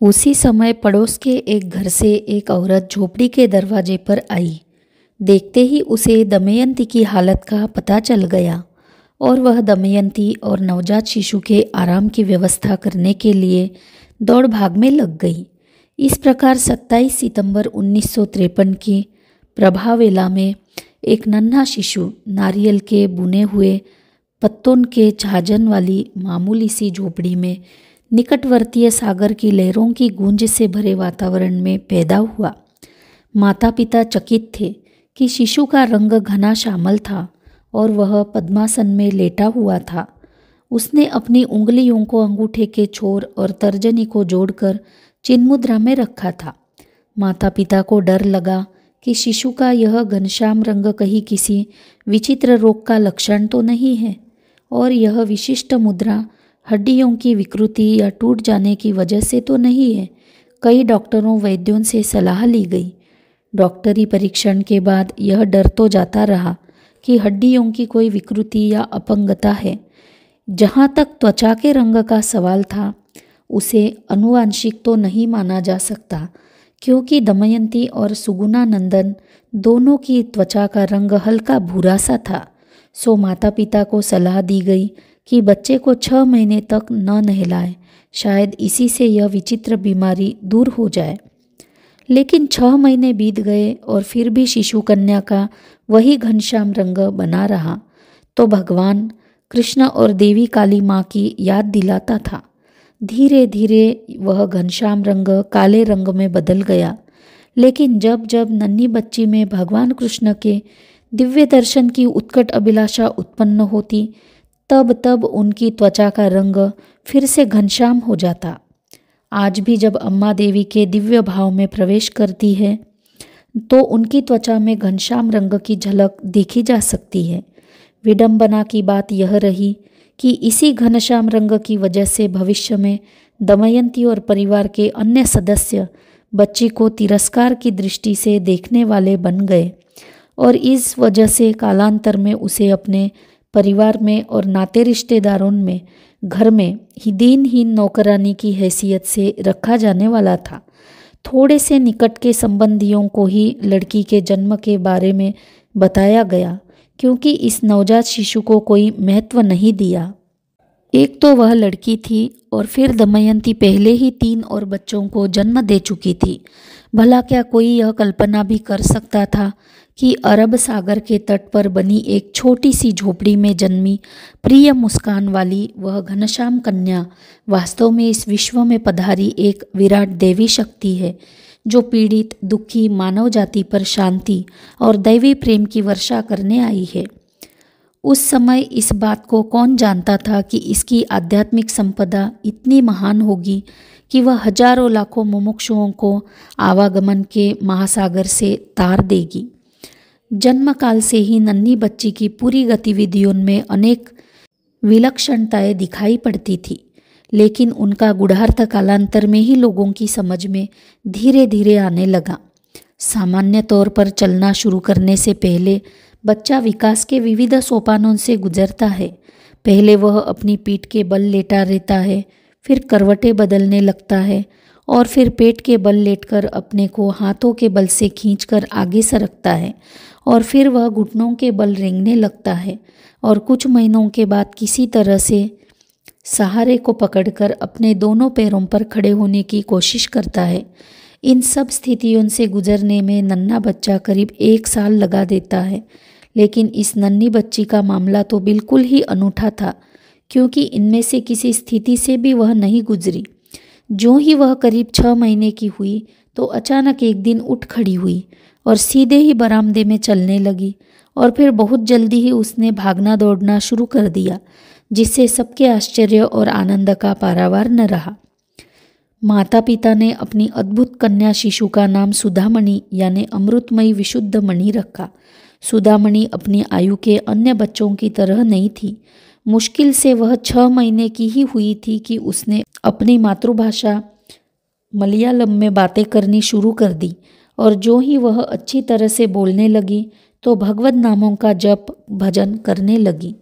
उसी समय पड़ोस के एक घर से एक औरत झोपड़ी के दरवाजे पर आई। देखते ही उसे दमयंती की हालत का पता चल गया और वह दमयंती और नवजात शिशु के आराम की व्यवस्था करने के लिए दौड़ भाग में लग गई। इस प्रकार 27 सितंबर 1953 की प्रभावेला में एक नन्हा शिशु नारियल के बुने हुए पत्तों के छाजन वाली मामूली सी झोपड़ी में निकटवर्तीय सागर की लहरों की गूंज से भरे वातावरण में पैदा हुआ। माता पिता चकित थे कि शिशु का रंग घना श्यामल था और वह पद्मासन में लेटा हुआ था। उसने अपनी उंगलियों को अंगूठे के छोर और तर्जनी को जोड़कर चिन्ह मुद्रा में रखा था। माता पिता को डर लगा कि शिशु का यह घनश्याम रंग कहीं किसी विचित्र रोग का लक्षण तो नहीं है, और यह विशिष्ट मुद्रा हड्डियों की विकृति या टूट जाने की वजह से तो नहीं है। कई डॉक्टरों वैद्यों से सलाह ली गई। डॉक्टरी परीक्षण के बाद यह डर तो जाता रहा कि हड्डियों की कोई विकृति या अपंगता है। जहाँ तक त्वचा के रंग का सवाल था, उसे अनुवांशिक तो नहीं माना जा सकता, क्योंकि दमयंती और सुगुणा नंदन दोनों की त्वचा का रंग हल्का भूरा सा था। सो माता पिता को सलाह दी गई कि बच्चे को 6 महीने तक न नहलाएं, शायद इसी से यह विचित्र बीमारी दूर हो जाए। लेकिन 6 महीने बीत गए और फिर भी शिशु कन्या का वही घनश्याम रंग बना रहा, तो भगवान कृष्ण और देवी काली माँ की याद दिलाता था। धीरे धीरे वह घनश्याम रंग काले रंग में बदल गया। लेकिन जब जब नन्ही बच्ची में भगवान कृष्ण के दिव्य दर्शन की उत्कट अभिलाषा उत्पन्न होती, तब तब उनकी त्वचा का रंग फिर से घनश्याम हो जाता। आज भी जब अम्मा देवी के दिव्य भाव में प्रवेश करती है, तो उनकी त्वचा में घनश्याम रंग की झलक देखी जा सकती है। विडंबना की बात यह रही कि इसी घनश्याम रंग की वजह से भविष्य में दमयंती और परिवार के अन्य सदस्य बच्ची को तिरस्कार की दृष्टि से देखने वाले बन गए, और इस वजह से कालांतर में उसे अपने परिवार में और नाते रिश्तेदारों में घर में ही दीनहीन नौकरानी की हैसियत से रखा जाने वाला था। थोड़े से निकट के संबंधियों को ही लड़की के जन्म के बारे में बताया गया, क्योंकि इस नवजात शिशु को कोई महत्व नहीं दिया। एक तो वह लड़की थी और फिर दमयंती पहले ही 3 और बच्चों को जन्म दे चुकी थी। भला क्या कोई यह कल्पना भी कर सकता था कि अरब सागर के तट पर बनी एक छोटी सी झोपड़ी में जन्मी प्रिय मुस्कान वाली वह घनश्याम कन्या वास्तव में इस विश्व में पधारी एक विराट देवी शक्ति है, जो पीड़ित दुखी मानव जाति पर शांति और दैवी प्रेम की वर्षा करने आई है। उस समय इस बात को कौन जानता था कि इसकी आध्यात्मिक संपदा इतनी महान होगी कि वह हजारों लाखों मुमुक्षुओं को आवागमन के महासागर से तार देगी। जन्म काल से ही नन्ही बच्ची की पूरी गतिविधियों में अनेक विलक्षणताएं दिखाई पड़ती थी, लेकिन उनका गूढ़ार्थ कालांतर में ही लोगों की समझ में धीरे धीरे आने लगा। सामान्य तौर पर चलना शुरू करने से पहले बच्चा विकास के विविध सोपानों से गुजरता है। पहले वह अपनी पीठ के बल लेटा रहता है, फिर करवटें बदलने लगता है, और फिर पेट के बल लेटकर अपने को हाथों के बल से खींचकर आगे सरकता है, और फिर वह घुटनों के बल रेंगने लगता है, और कुछ महीनों के बाद किसी तरह से सहारे को पकड़कर अपने दोनों पैरों पर खड़े होने की कोशिश करता है। इन सब स्थितियों से गुजरने में नन्हा बच्चा करीब 1 साल लगा देता है। लेकिन इस नन्ही बच्ची का मामला तो बिल्कुल ही अनूठा था, क्योंकि इनमें से किसी स्थिति से भी वह नहीं गुजरी। जो ही वह करीब 6 महीने की हुई, तो अचानक एक दिन उठ खड़ी हुई और सीधे ही बरामदे में चलने लगी, और फिर बहुत जल्दी ही उसने भागना दौड़ना शुरू कर दिया, जिससे सबके आश्चर्य और आनंद का पारावार न रहा। माता पिता ने अपनी अद्भुत कन्या शिशु का नाम सुधामणि यानी अमृतमयी विशुद्ध मणि रखा। सुधामणि अपनी आयु के अन्य बच्चों की तरह नहीं थी। मुश्किल से वह 6 महीने की ही हुई थी कि उसने अपनी मातृभाषा मलयालम में बातें करनी शुरू कर दी, और जो ही वह अच्छी तरह से बोलने लगी, तो भगवत नामों का जप भजन करने लगी।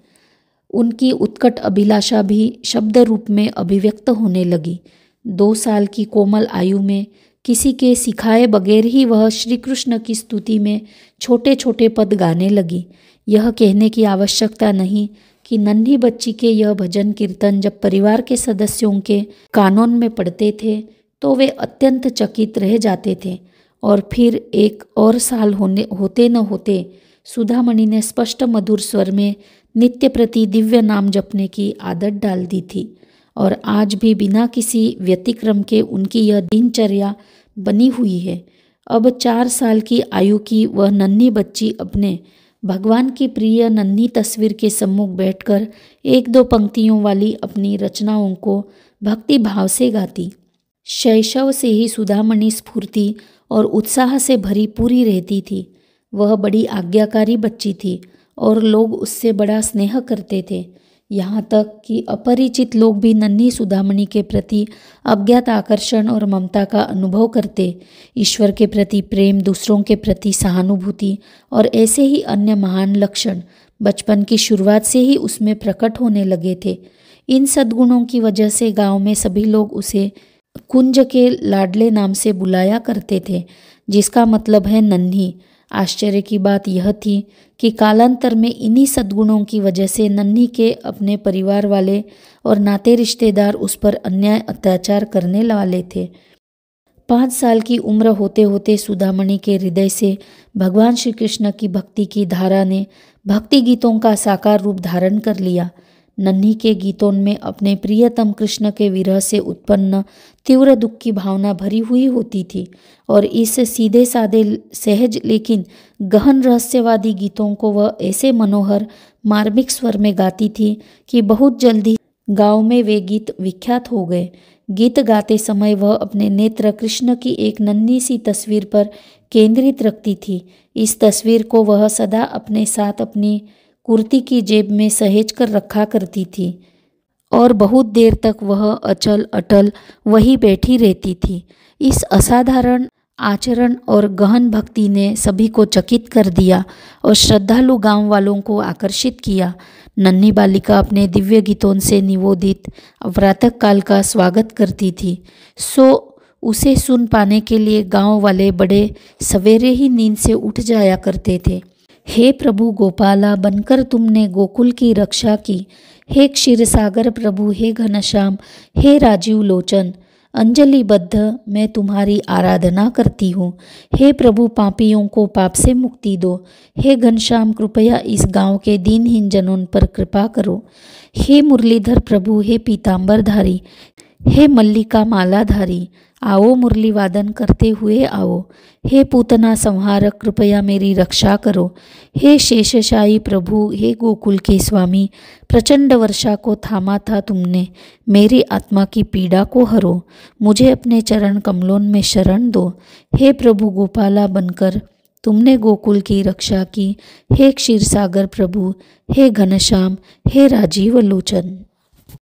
उनकी उत्कट अभिलाषा भी शब्द रूप में अभिव्यक्त होने लगी। 2 साल की कोमल आयु में किसी के सिखाए बगैर ही वह श्री कृष्ण की स्तुति में छोटे छोटे पद गाने लगी। यह कहने की आवश्यकता नहीं कि नन्ही बच्ची के यह भजन कीर्तन जब परिवार के सदस्यों के कानों में पड़ते थे तो वे अत्यंत चकित रह जाते थे। और फिर 1 और साल होते न होते सुधामणि ने स्पष्ट मधुर स्वर में नित्य प्रति दिव्य नाम जपने की आदत डाल दी थी और आज भी बिना किसी व्यतिक्रम के उनकी यह दिनचर्या बनी हुई है। अब 4 साल की आयु की वह नन्ही बच्ची अपने भगवान की प्रिय नन्ही तस्वीर के सम्मुख बैठकर 1-2 पंक्तियों वाली अपनी रचनाओं को भक्ति भाव से गाती। शैशव से ही सुधामणि स्फूर्ति और उत्साह से भरी पूरी रहती थी। वह बड़ी आज्ञाकारी बच्ची थी और लोग उससे बड़ा स्नेह करते थे। यहाँ तक कि अपरिचित लोग भी नन्ही सुधामणि के प्रति अज्ञात आकर्षण और ममता का अनुभव करते। ईश्वर के प्रति प्रेम, दूसरों के प्रति सहानुभूति और ऐसे ही अन्य महान लक्षण बचपन की शुरुआत से ही उसमें प्रकट होने लगे थे। इन सद्गुणों की वजह से गांव में सभी लोग उसे कुंज के लाडले नाम से बुलाया करते थे, जिसका मतलब है नन्ही। आश्चर्य की बात यह थी कि कालांतर में इन्हीं सद्गुणों की वजह से नन्ही के अपने परिवार वाले और नाते रिश्तेदार उस पर अन्याय अत्याचार करने वाले थे। 5 साल की उम्र होते होते सुधामणि के हृदय से भगवान श्री कृष्ण की भक्ति की धारा ने भक्ति गीतों का साकार रूप धारण कर लिया। नन्ही के गीतों में अपने प्रियतम कृष्ण के विरह से उत्पन्न तीव्र दुख की भावना भरी हुई होती थी और इस सीधे साधे सहज लेकिन गहन रहस्यवादी गीतों को वह ऐसे मनोहर मार्मिक स्वर में गाती थी कि बहुत जल्दी गांव में वे गीत विख्यात हो गए। गीत गाते समय वह अपने नेत्र कृष्ण की एक नन्ही सी तस्वीर पर केंद्रित रखती थी। इस तस्वीर को वह सदा अपने साथ अपनी कुर्ती की जेब में सहेज कर रखा करती थी और बहुत देर तक वह अचल अटल वही बैठी रहती थी। इस असाधारण आचरण और गहन भक्ति ने सभी को चकित कर दिया और श्रद्धालु गांव वालों को आकर्षित किया। नन्ही बालिका अपने दिव्य गीतों से निवोदित प्रातः काल का स्वागत करती थी, सो उसे सुन पाने के लिए गांव वाले बड़े सवेरे ही नींद से उठ जाया करते थे। हे प्रभु गोपाला, बनकर तुमने गोकुल की रक्षा की। हे क्षीरसागर प्रभु, हे घनश्याम, हे राजीव लोचन, अंजलिबद्ध मैं तुम्हारी आराधना करती हूँ। हे प्रभु, पापियों को पाप से मुक्ति दो। हे घनश्याम, कृपया इस गांव के दीनहीन जनों पर कृपा करो। हे मुरलीधर प्रभु, हे पीताम्बरधारी, हे मल्लिका मालाधारी, आओ मुरली वादन करते हुए आओ। हे पूतना संहारक, कृपया मेरी रक्षा करो। हे शेषशाही प्रभु, हे गोकुल के स्वामी, प्रचंड वर्षा को थामा था तुमने, मेरी आत्मा की पीड़ा को हरो। मुझे अपने चरण कमलों में शरण दो। हे प्रभु गोपाला, बनकर तुमने गोकुल की रक्षा की। हे क्षीरसागर प्रभु, हे घनश्याम, हे राजीव लोचन।